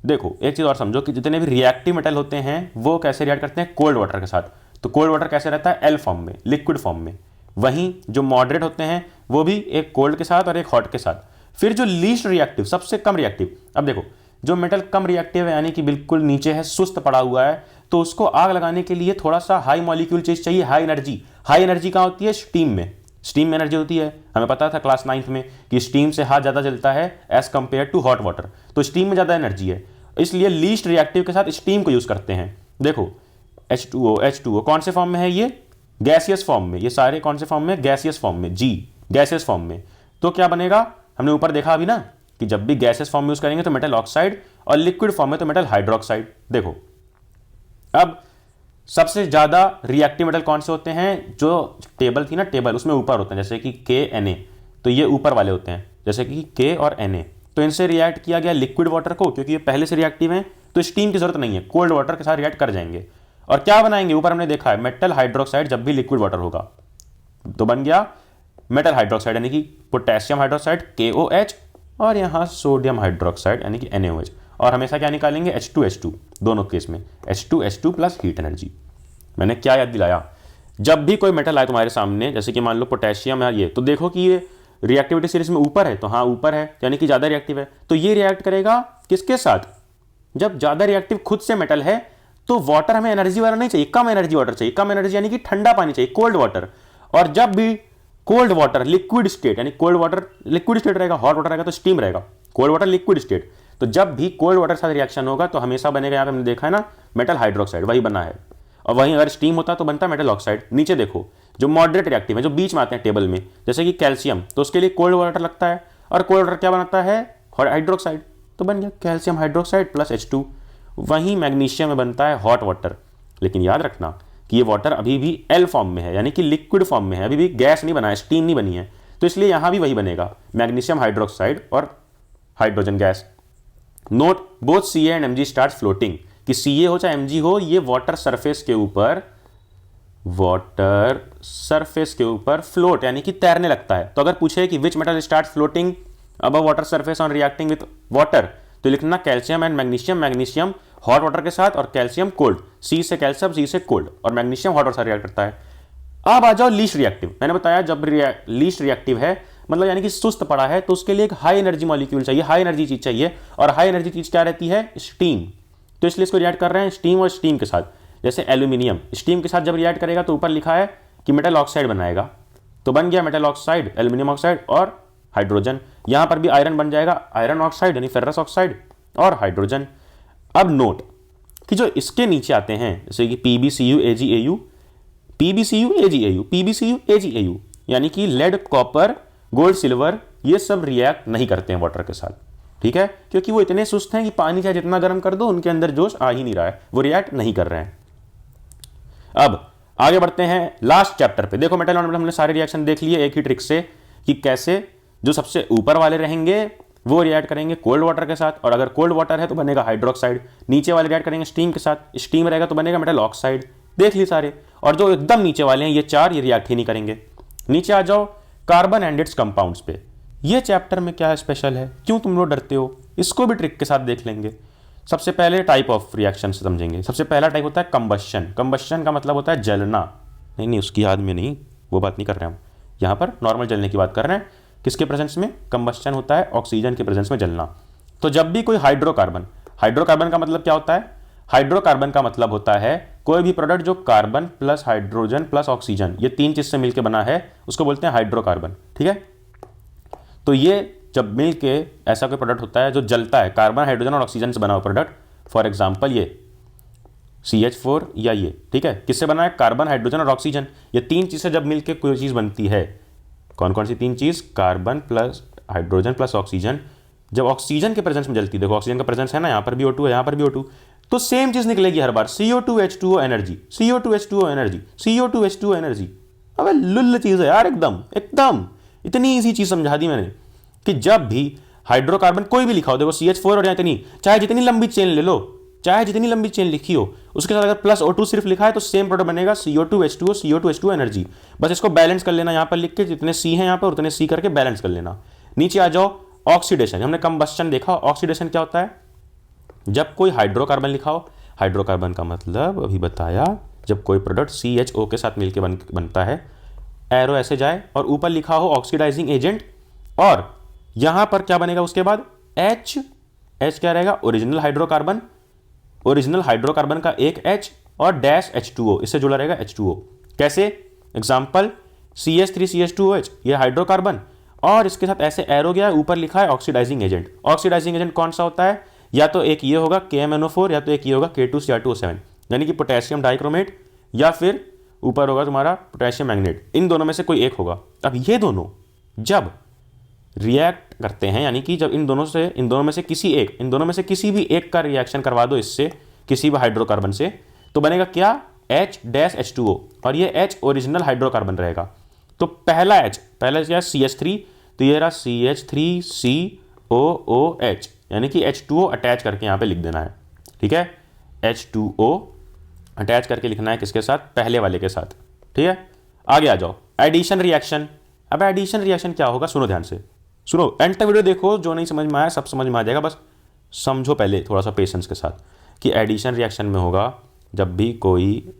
देखो एक चीज़ और समझो कि जितने भी रिएक्टिव मेटल होते हैं वो कैसे रिएक्ट करते हैं, कोल्ड वाटर के साथ। तो कोल्ड वाटर कैसे रहता है, L फॉर्म में, लिक्विड फॉर्म में। वहीं जो मॉडरेट होते हैं वो भी एक कोल्ड के साथ और एक हॉट के साथ। फिर जो लीस्ट रिएक्टिव, सबसे कम रिएक्टिव, अब देखो जो मेटल कम रिएक्टिव है यानी कि बिल्कुल नीचे है, सुस्त पड़ा हुआ है, तो उसको आग लगाने के लिए थोड़ा सा हाई मॉलिक्यूल चीज चाहिए, हाई एनर्जी। हाई एनर्जी कहाँ होती है, स्टीम में। स्टीम में एनर्जी होती है, हमें पता था क्लास 9th में कि स्टीम से हाथ ज़्यादा जलता है as compare to hot water, तो स्टीम में ज़्यादा एनर्जी है, इसलिए लीस्ट रिएक्टिव के साथ स्टीम को यूज़ करते हैं। देखो H2O कौन से फॉर्म में है, ये गैसियस फॉर्म में, ये सारे कौन से फॉर्म में, गैसियस फॉर्म में, G गैसियस फॉर्म में। तो क्या बनेगा, हमने ऊपर देखा अभी ना कि जब भी गैसियस फॉर्म में यूज़ करेंगे तो मेटल ऑक्साइड, और लिक्विड फॉर्म में तो मेटल हाइड्रोक्साइड। देखो अब सबसे ज़्यादा रिएक्टिव मेटल कौन से होते हैं, जो टेबल थी ना, टेबल उसमें ऊपर होते हैं, जैसे कि KNa, तो ये ऊपर वाले होते हैं, जैसे कि K और Na। तो इनसे रिएक्ट किया गया लिक्विड वाटर को, क्योंकि ये पहले से रिएक्टिव हैं तो स्टीम की जरूरत नहीं है, कोल्ड वाटर के साथ रिएक्ट कर जाएंगे। और क्या बनाएंगे, ऊपर हमने देखा है मेटल हाइड्रोक्साइड, जब भी लिक्विड वाटर होगा तो बन गया मेटल हाइड्रोक्साइड, यानी कि पोटेशियम हाइड्रोक्साइड KOH, और यहाँ सोडियम हाइड्रोक्साइड यानी कि NaOH। और हमेशा क्या निकालेंगे, H2H2 दोनों केस में, H2H2 प्लस हीट एनर्जी। मैंने क्या याद दिलाया, जब भी कोई मेटल आए तुम्हारे सामने, जैसे कि मान लो पोटेशियम है ये, तो देखो कि ये रिएक्टिविटी सीरीज में ऊपर है, तो हाँ ऊपर है यानी कि ज़्यादा रिएक्टिव है, तो ये रिएक्ट करेगा किसके साथ, जब ज़्यादा रिएक्टिव खुद से मेटल है तो वाटर हमें एनर्जी वाला नहीं चाहिए, कम एनर्जी वाटर चाहिए, कम एनर्जी यानी कि ठंडा पानी चाहिए, कोल्ड वाटर। और जब भी कोल्ड वाटर लिक्विड स्टेट, यानी कोल्ड वाटर लिक्विड स्टेट रहेगा, हॉट वाटर रहेगा तो स्टीम रहेगा, कोल्ड वाटर लिक्विड स्टेट, तो जब भी कोल्ड वाटर के साथ रिएक्शन होगा तो हमेशा बनेगा, यहाँ पे हमने देखा है ना मेटल हाइड्रोक्साइड, वही बना है। और वहीं अगर स्टीम होता तो बनता मेटल ऑक्साइड। नीचे देखो जो मॉडरेट रिएक्टिव है, जो बीच में आते हैं टेबल में, जैसे कि कैल्शियम, तो उसके लिए कोल्ड वाटर लगता है, और कोल्ड वाटर क्या बनाता है, हाइड्रोक्साइड, तो बन गया कैल्शियम हाइड्रोक्साइड प्लस H2। वहीं मैग्नीशियम में बनता है हॉट वाटर, लेकिन याद रखना कि ये वाटर अभी भी L फॉर्म में है, यानी कि लिक्विड फॉर्म में है, अभी भी गैस नहीं बना है, स्टीम नहीं बनी है, तो इसलिए यहाँ भी वही बनेगा, मैग्नीशियम हाइड्रोक्साइड और hydrogen gas. Note both Ca and Mg start floating, कि Ca हो चाहे Mg हो, ये वाटर सरफेस के ऊपर फ्लोट यानी कि तैरने लगता है। तो अगर पूछे कि which metal start floating above water surface on reacting with water, तो लिखना calcium and magnesium, magnesium hot water के साथ और कैल्शियम कोल्ड, C से कैल्शियम, C से कोल्ड, और मैग्नीशियम हॉट वाटर से रिएक्ट करता है। अब आ जाओ लीस्ट रिएक्टिव। मैंने बताया जब लीस्ट रिएक्टिव है मतलब यानी कि सुस्त पड़ा है, तो उसके लिए एक हाई एनर्जी मॉलिक्यूल चाहिए, हाई एनर्जी चीज चाहिए, और हाई एनर्जी चीज क्या रहती है, स्टीम। तो इसलिए इसको रिएक्ट कर रहे हैं स्टीम और स्टीम के साथ। जैसे एल्यूमिनियम स्टीम के साथ जब रिएक्ट करेगा तो ऊपर लिखा है कि मेटल ऑक्साइड बनाएगा, तो बन गया मेटल ऑक्साइड, एल्यूमिनियम ऑक्साइड और हाइड्रोजन। यहां पर भी आयरन बन जाएगा, आयरन ऑक्साइड यानी फेरस ऑक्साइड और हाइड्रोजन। अब नोट कि जो इसके नीचे आते हैं, जैसे कि PbCu AgAu, PbCu AgAu, PbCu AgAu, यानी कि लेड, कॉपर, गोल्ड, सिल्वर, ये सब रिएक्ट नहीं करते हैं वाटर के साथ, ठीक है, क्योंकि वो इतने सुस्त हैं कि पानी चाहे जितना गर्म कर दो उनके अंदर जोश आ ही नहीं रहा है, वो रिएक्ट नहीं कर रहे हैं। अब आगे बढ़ते हैं लास्ट चैप्टर पे। देखो मेटल नॉन मेटल हमने सारे रिएक्शन देख लिए एक ही ट्रिक से, कि कैसे जो सबसे ऊपर वाले रहेंगे वो रिएक्ट करेंगे कोल्ड वाटर के साथ, और अगर कोल्ड वाटर है तो बनेगा हाइड्रोक्साइड, नीचे वाले रिएक्ट करेंगे स्टीम के साथ, स्टीम रहेगा तो बनेगा मेटल ऑक्साइड। देख लिए सारे। और जो एकदम नीचे वाले हैं ये चार, ये रिएक्ट ही नहीं करेंगे। नीचे आ जाओ कार्बन एंड इट्स कंपाउंड्स पे। ये चैप्टर में क्या स्पेशल है, क्यों तुम लोग डरते हो, इसको भी ट्रिक के साथ देख लेंगे। सबसे पहले टाइप ऑफ रिएक्शन से समझेंगे। सबसे पहला टाइप होता है कंबशन। कंबशन का मतलब होता है जलना। नहीं उसकी याद में नहीं, वो बात नहीं कर रहे हैं हम, यहाँ पर नॉर्मल जलने की बात कर रहे हैं। किसके प्रेजेंस में कंबशन होता है, ऑक्सीजन के प्रेजेंस में जलना। तो जब भी कोई हाइड्रोकार्बन, हाइड्रोकार्बन का मतलब क्या होता है, हाइड्रोकार्बन का मतलब होता है कोई भी प्रोडक्ट जो carbon plus hydrogen plus oxygen, ये तीन चीज से मिलकर बना है, उसको बोलते हैं हाइड्रोकार्बन, ठीक है। तो ये जब मिलके ऐसा कोई प्रोडक्ट होता है जो जलता है, कार्बन हाइड्रोजन और ऑक्सीजन से बना हुआ प्रोडक्ट, फॉर एग्जांपल ये CH4 या ये, ठीक है, किससे बना है, कार्बन हाइड्रोजन और ऑक्सीजन, ये तीन चीज से जब मिलके कोई चीज बनती है। कौन कौन सी तीन चीज, carbon plus hydrogen plus oxygen, जब ऑक्सीजन के प्रेजेंस में जलती है, देखो ऑक्सीजन का प्रेजेंस है ना, यहाँ पर भी O2 है, यहाँ पर भी O2, तो सेम चीज निकलेगी हर बार, CO2H2O energy, CO2H2O energy, CO2H2O energy. अबे लुल्ल चीज है यार, एकदम एकदम इतनी ईजी चीज समझा दी मैंने, कि जब भी हाइड्रोकार्बन कोई भी लिखा हो, देखो CH4 और या इतनी, चाहे जितनी लंबी चेन ले लो, चाहे जितनी लंबी चेन लिखी हो, उसके साथ अगर प्लस O2 सिर्फ लिखा है तो सेम प्रोडक्ट बनेगा CO2H2O, CO2H2O एनर्जी। बस इसको बैलेंस कर लेना, यहाँ पर लिख के जितने C हैं यहाँ पर उतने C करके बैलेंस कर लेना। नीचे आ जाओ ऑक्सीडेशन। हमने कंबस्शन देखा, ऑक्सीडेशन क्या होता है, जब कोई हाइड्रोकार्बन लिखा हो, हाइड्रोकार्बन का मतलब अभी बताया, जब कोई प्रोडक्ट CHO के साथ मिलकर बनता है, एरो ऐसे जाए और ऊपर लिखा हो ऑक्सीडाइजिंग एजेंट, और यहां पर क्या बनेगा उसके बाद H क्या रहेगा, ओरिजिनल हाइड्रोकार्बन, ओरिजिनल हाइड्रोकार्बन का एक H और डैश H2O, इससे जुड़ा रहेगा H2O। कैसे, एग्जाम्पल CH3CH2OH, ये हाइड्रोकार्बन, और इसके साथ ऐसे एरो गया, ऊपर लिखा है ऑक्सीडाइजिंग एजेंट। ऑक्सीडाइजिंग एजेंट कौन सा होता है, या तो एक ये होगा KMNO4 या तो एक ये होगा K2Cr2O7, यानी कि पोटेशियम डाइक्रोमेट, या फिर ऊपर होगा तुम्हारा पोटेशियम मैग्नेट, इन दोनों में से कोई एक होगा। अब ये दोनों जब रिएक्ट करते हैं, यानी कि जब इन दोनों में से किसी एक, इन दोनों में से किसी भी एक का रिएक्शन करवा दो इससे, किसी भी हाइड्रोकार्बन से, तो बनेगा क्या, H डैश H2O, और ये H ओरिजिनल हाइड्रोकार्बन रहेगा। तो पहला H, पहला क्या, CH3, तो ये रहा CH3COOH, यानी कि H2O अटैच करके यहाँ पे लिख देना है, ठीक है, H2O अटैच करके लिखना है किसके साथ, पहले वाले के साथ, ठीक है। आगे आ जाओ एडिशन रिएक्शन। अब एडिशन रिएक्शन क्या होगा, सुनो ध्यान से, सुनो, एंड तक वीडियो देखो, जो नहीं समझ में आया सब समझ में आ जाएगा, बस समझो पहले थोड़ा सा पेशेंस के साथ कि एडिशन रिएक्शन में होगा जब भी कोई,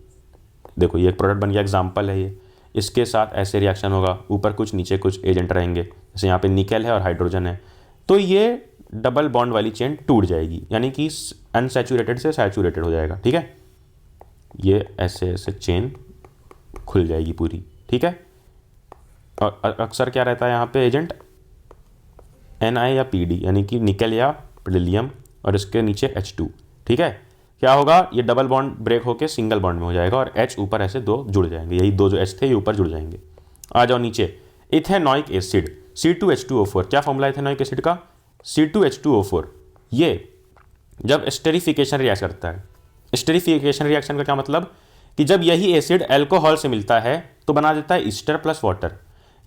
देखो ये एक प्रोडक्ट बन गया, एग्जाम्पल है ये, इसके साथ ऐसे रिएक्शन होगा, ऊपर कुछ नीचे कुछ एजेंट रहेंगे, जैसे यहाँ पे निकेल है और हाइड्रोजन है, तो ये डबल बॉन्ड वाली चेन टूट जाएगी, यानी कि अनसैचुरेटेड से सैचुरेटेड हो जाएगा। ठीक है, ये ऐसे ऐसे चेन खुल जाएगी पूरी। ठीक है, और अक्सर क्या रहता है यहाँ पे एजेंट, Na या Pd, यानी कि निकेल या बेरिलियम, और इसके नीचे H2। ठीक है, क्या होगा, ये डबल बॉन्ड ब्रेक होके सिंगल बॉन्ड में हो जाएगा और H ऊपर ऐसे दो जुड़ जाएंगे, यही दो जो H थे ये ऊपर जुड़ जाएंगे। आ जाओ नीचे, इथेनॉइक एसिड C2H2O4, क्या फॉर्मूला इथेनॉइक एसिड का, C2H2O4। ये जब एस्टेरिफिकेशन रिएक्ट करता है, एस्टेरिफिकेशन रिएक्शन का क्या मतलब कि जब यही एसिड अल्कोहल से मिलता है तो बना देता है ईस्टर प्लस वाटर,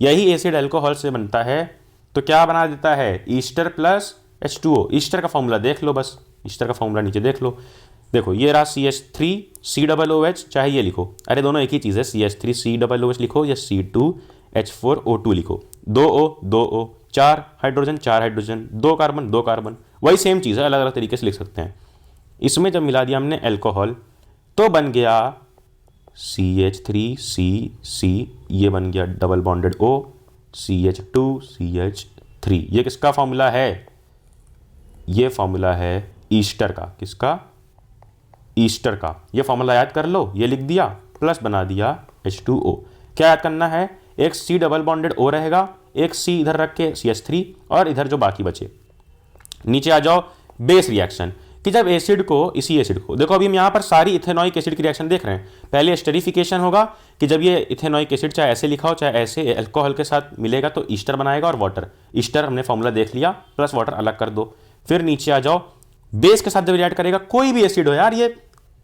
यही एसिड अल्कोहल से बनता है तो क्या बना देता है, ईस्टर प्लस H2O। ईस्टर का फॉर्मूला देख लो, बस ईस्टर का फॉर्मूला नीचे देख लो, देखो ये रहा CH3COOH, चाहे ये लिखो, अरे दोनों एक ही चीज़ है, CH3COOH लिखो या C2H4O2 लिखो, 2O 4 hydrogen 4 hydrogen, 2 carbon 2 carbon, वही सेम चीज़ है, अलग अलग तरीके से लिख सकते हैं। इसमें जब मिला दिया हमने अल्कोहल तो बन गया CH3CC, ये बन गया डबल बॉन्डेड O, CH2CH3। ये किसका फॉर्मूला है, ये फॉर्मूला है ईस्टर का, किसका, ईस्टर का। ये फॉर्मूला याद कर लो, ये लिख दिया प्लस बना दिया H2O। क्या याद करना है, एक C डबल बॉन्डेड O रहेगा, एक C इधर रख के CH3 और इधर जो बाकी बचे। नीचे आ जाओ, बेस रिएक्शन, कि जब एसिड को, इसी एसिड को देखो, अभी हम यहाँ पर सारी इथेनॉइक एसिड की रिएक्शन देख रहे हैं। पहले एस्टेरिफिकेशन होगा कि जब ये इथेनॉइक एसिड चाहे ऐसे लिखा हो चाहे ऐसे अल्कोहल के साथ मिलेगा तो ईस्टर बनाएगा, और वाटर, ईस्टर हमने फॉर्मूला देख लिया, प्लस वाटर अलग कर दो। फिर नीचे आ जाओ, बेस के साथ जब रिएक्ट करेगा, कोई भी एसिड हो यार, ये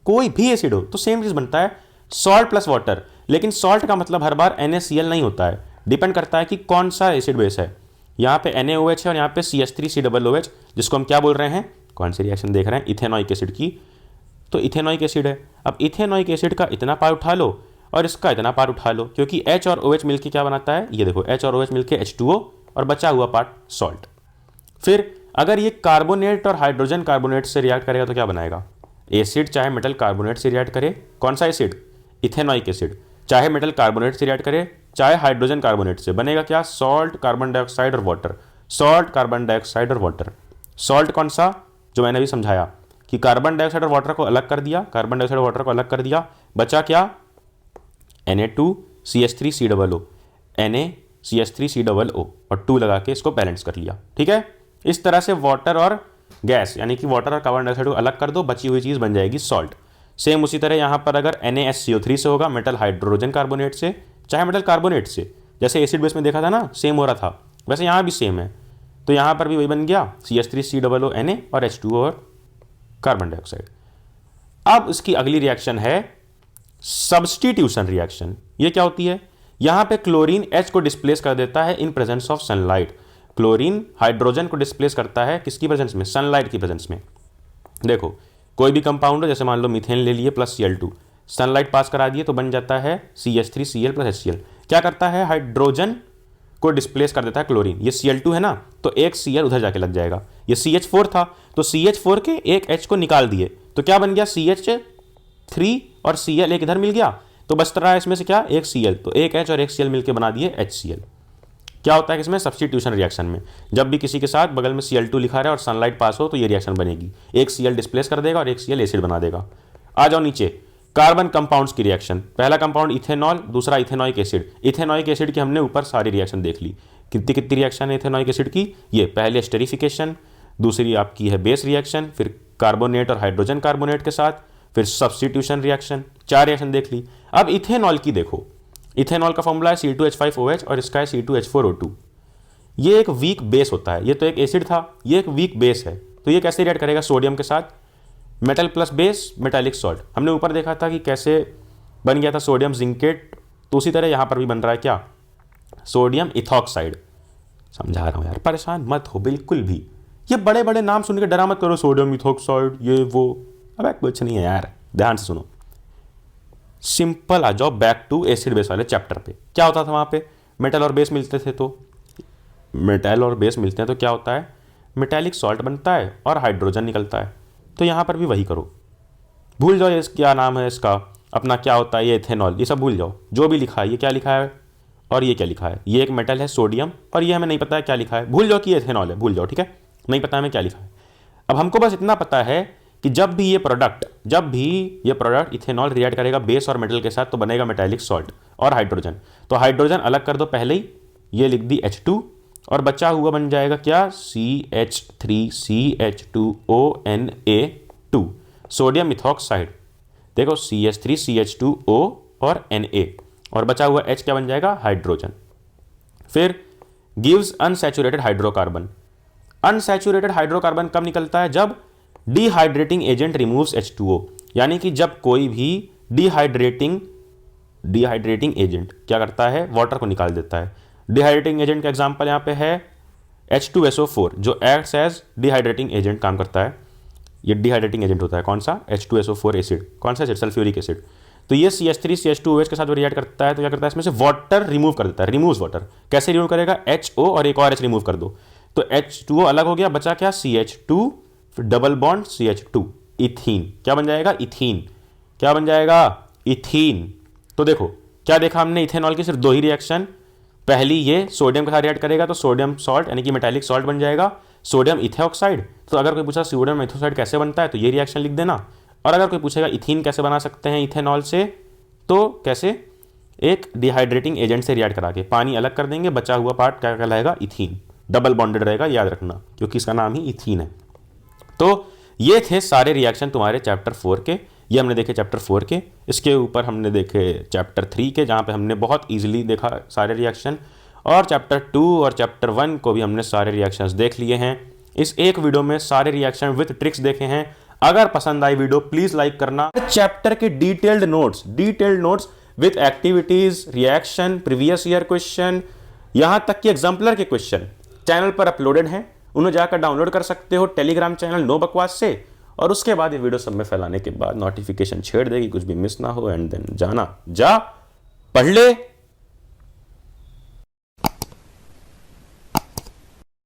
कोई भी एसिड हो तो सेम चीज बनता है, सॉल्ट प्लस वाटर। लेकिन सॉल्ट का मतलब हर बार NaCl नहीं होता है, डिपेंड करता है कि कौन सा एसिड बेस है। यहाँ पे NaOH है और यहाँ पे CH3COOH, जिसको हम क्या बोल रहे हैं, कौन सी रिएक्शन देख रहे हैं, इथेनॉइक एसिड की, तो इथेनॉइक एसिड है। अब इथेनॉइक एसिड का इतना पार उठा लो और इसका इतना पार उठा लो, क्योंकि H और OH मिलकर क्या बनाता है, ये देखो H और OH मिलकर H2O और बचा हुआ पार्ट सॉल्ट। फिर अगर ये कार्बोनेट और हाइड्रोजन कार्बोनेट से रिएक्ट करेगा तो क्या बनाएगा, एसिड चाहे मेटल कार्बोनेट से रिएक्ट करे, कौन सा एसिड, इथेनॉइक एसिड, चाहे मेटल कार्बोनेट से रिएक्ट करे चाहे हाइड्रोजन कार्बोनेट से, बनेगा क्या, सॉल्ट कार्बन डाइऑक्साइड और वाटर, सॉल्ट कार्बन डाइऑक्साइड और वाटर। सॉल्ट कौन सा, जो मैंने भी समझाया कि कार्बन डाइऑक्साइड और वाटर को अलग कर दिया, कार्बन डाइऑक्साइड और वाटर को अलग कर दिया, बचा क्या, Na2CH3COO, NaCH3COO और 2 लगा के इसको बैलेंस कर लिया। ठीक है, इस तरह से वाटर और गैस, यानी कि वाटर और कार्बन डाइऑक्साइड को अलग कर दो, बची हुई चीज़ बन जाएगी सॉल्ट। सेम उसी तरह यहाँ पर अगर NaSCO3 से होगा, मेटल हाइड्रोजन कार्बोनेट से चाहे मेटल कार्बोनेट से, जैसे एसिड बेस में देखा था ना, सेम हो रहा था, वैसे यहाँ भी सेम है, तो यहाँ पर भी वही बन गया CH3COO Na और H2O और कार्बन डाइऑक्साइड। अब इसकी अगली रिएक्शन है सब्स्टिट्यूशन रिएक्शन। ये क्या होती है, यहाँ पे क्लोरीन H को डिस्प्लेस कर देता है in presence of sunlight, chlorine hydrogen को डिस्प्लेस करता है किसकी प्रेजेंस में, सनलाइट की प्रेजेंस में। देखो कोई भी कंपाउंड है, जैसे मान लो मीथेन ले लिए प्लस Cl2, सनलाइट पास करा दिए तो बन जाता है CH3Cl प्लस HCl। क्या करता है, हाइड्रोजन को डिस्प्लेस कर देता है क्लोरीन, ये Cl2 है ना, तो एक Cl उधर जाके लग जाएगा, ये CH4 था तो CH4 के एक H को निकाल दिए तो क्या बन गया, CH3 और Cl एक इधर मिल गया, तो बचता रहा इसमें से क्या, एक Cl, तो एक H और एक Cl मिलकर बना दिए HCl। क्या होता है इसमें, सब्स्टिट्यूशन रिएक्शन में जब भी किसी के साथ बगल में Cl2 लिखा रहा है और सनलाइट पास हो तो ये रिएक्शन बनेगी, एक Cl डिस्प्लेस कर देगा और एक Cl एसिड बना देगा। आ जाओ नीचे, कार्बन कंपाउंड्स की रिएक्शन, पहला कंपाउंड इथेनॉल, दूसरा इथेनॉइक एसिड। इथेनॉइक एसिड की हमने ऊपर सारी रिएक्शन देख ली, कितनी कितनी रिएक्शन है इथेनॉइक एसिड की, ये पहले एस्टेरिफिकेशन, दूसरी आपकी है बेस रिएक्शन, फिर कार्बोनेट और हाइड्रोजन कार्बोनेट के साथ, फिर सब्स्टिट्यूशन रिएक्शन, 4 रिएक्शन देख ली। अब इथेनॉल की देखो, इथेनॉल का फॉर्मूला है C2H5OH और इसका है C2H4O2। ये एक वीक बेस होता है, ये तो एक एसिड था, ये एक वीक बेस है, तो ये कैसे रिएक्ट करेगा सोडियम के साथ, metal plus base metallic salt. हमने ऊपर देखा था कि कैसे बन गया था सोडियम जिंकेट, तो उसी तरह यहाँ पर भी बन रहा है क्या, सोडियम इथॉक्साइड। समझा रहा हूँ यार, परेशान मत हो बिल्कुल भी, ये बड़े बड़े नाम सुन के डरा मत करो, सोडियम इथॉक्साइड ये वो, अब कुछ नहीं है यार, ध्यान से सुनो। सिंपल आ जाओ बैक टू एसिड बेस वाले चैप्टर पे। क्या होता था वहाँ पे, मेटल और बेस मिलते थे तो मेटल और बेस मिलते हैं तो क्या होता है, मेटालिक सॉल्ट बनता है और हाइड्रोजन निकलता है। तो यहाँ पर भी वही करो, भूल जाओ ये क्या नाम है इसका, अपना क्या होता है ये इथेनॉल, ये सब भूल जाओ। जो भी लिखा है, ये क्या लिखा है और ये क्या लिखा है, ये एक मेटल है सोडियम और ये हमें नहीं पता है क्या लिखा है, भूल जाओ कि ये इथेनॉल है, भूल जाओ, ठीक है, नहीं पता हमें क्या लिखा है। अब हमको बस इतना पता है कि जब भी ये प्रोडक्ट इथेनॉल रिएक्ट करेगा बेस और मेटल के साथ तो बनेगा मेटालिक सॉल्ट और हाइड्रोजन। तो हाइड्रोजन अलग कर दो पहले ही, ये लिख दी H2 और बचा हुआ बन जाएगा क्या, CH3CH2ONA2 सोडियम इथॉक्साइड। देखो CH3CH2O और Na और बचा हुआ H क्या बन जाएगा, हाइड्रोजन। फिर gives unsaturated hydrocarbon. Unsaturated hydrocarbon कब निकलता है, जब डिहाइड्रेटिंग एजेंट रिमूव्स H2O, यानी कि जब कोई भी डिहाइड्रेटिंग एजेंट क्या करता है, वाटर को निकाल देता है। डिहाइड्रेटिंग एजेंट का एग्जांपल यहाँ पे है H2SO4 जो एक्ट्स एज डिहाइड्रेटिंग एजेंट काम करता है। ये डिहाइड्रेटिंग एजेंट होता है कौन सा, H2SO4 एसिड, कौन सा एसिड, सल्फ्यूरिक एसिड। तो ये CH3CH2OH के साथ रिएक्ट करता है तो क्या करता है, इसमें से वाटर रिमूव कर देता है, रिमूव्स वाटर। कैसे रिमूव करेगा, HO और एक और H रिमूव कर दो तो H2O अलग हो गया, बचा क्या, CH2 double bond CH2, ethene. क्या बन जाएगा, इथीन। क्या बन जाएगा, इथीन। तो देखो क्या देखा हमने, इथेनॉल की सिर्फ दो ही रिएक्शन, पहली ये सोडियम के साथ रिएक्ट करेगा तो सोडियम सॉल्ट यानी कि मेटालिक सॉल्ट बन जाएगा, सोडियम इथेऑक्साइड। तो अगर कोई पूछा सोडियम इथेऑक्साइड कैसे बनता है तो ये रिएक्शन लिख देना। और अगर कोई पूछेगा इथीन कैसे बना सकते हैं इथेनॉल से, तो कैसे, एक डिहाइड्रेटिंग एजेंट से रिएक्ट करा के पानी अलग कर देंगे, बचा हुआ पार्ट क्या कहलाएगा, इथीन, डबल बॉन्डेड रहेगा, याद रखना क्योंकि इसका नाम ही इथीन है। तो ये थे सारे रिएक्शन तुम्हारे चैप्टर 4 के, ये हमने देखे चैप्टर 4 के। इसके ऊपर हमने देखे चैप्टर 3 के जहाँ पे हमने बहुत इजीली देखा सारे रिएक्शन, और चैप्टर 2 और चैप्टर 1 को भी हमने सारे रिएक्शंस देख लिए हैं। इस एक वीडियो में सारे रिएक्शन विथ ट्रिक्स देखे हैं। अगर पसंद आई वीडियो प्लीज लाइक करना। चैप्टर के detailed notes with activities, reaction, previous year question, यहाँ तक कि एग्जाम्पलर के क्वेश्चन चैनल पर अपलोडेड हैं, उन्हें जाकर डाउनलोड कर सकते हो टेलीग्राम चैनल नो बकवास से। और उसके बाद ये वीडियो सब में फैलाने के बाद नोटिफिकेशन छेड़ देगी, कुछ भी मिस ना हो। एंड देन जा पढ़ ले।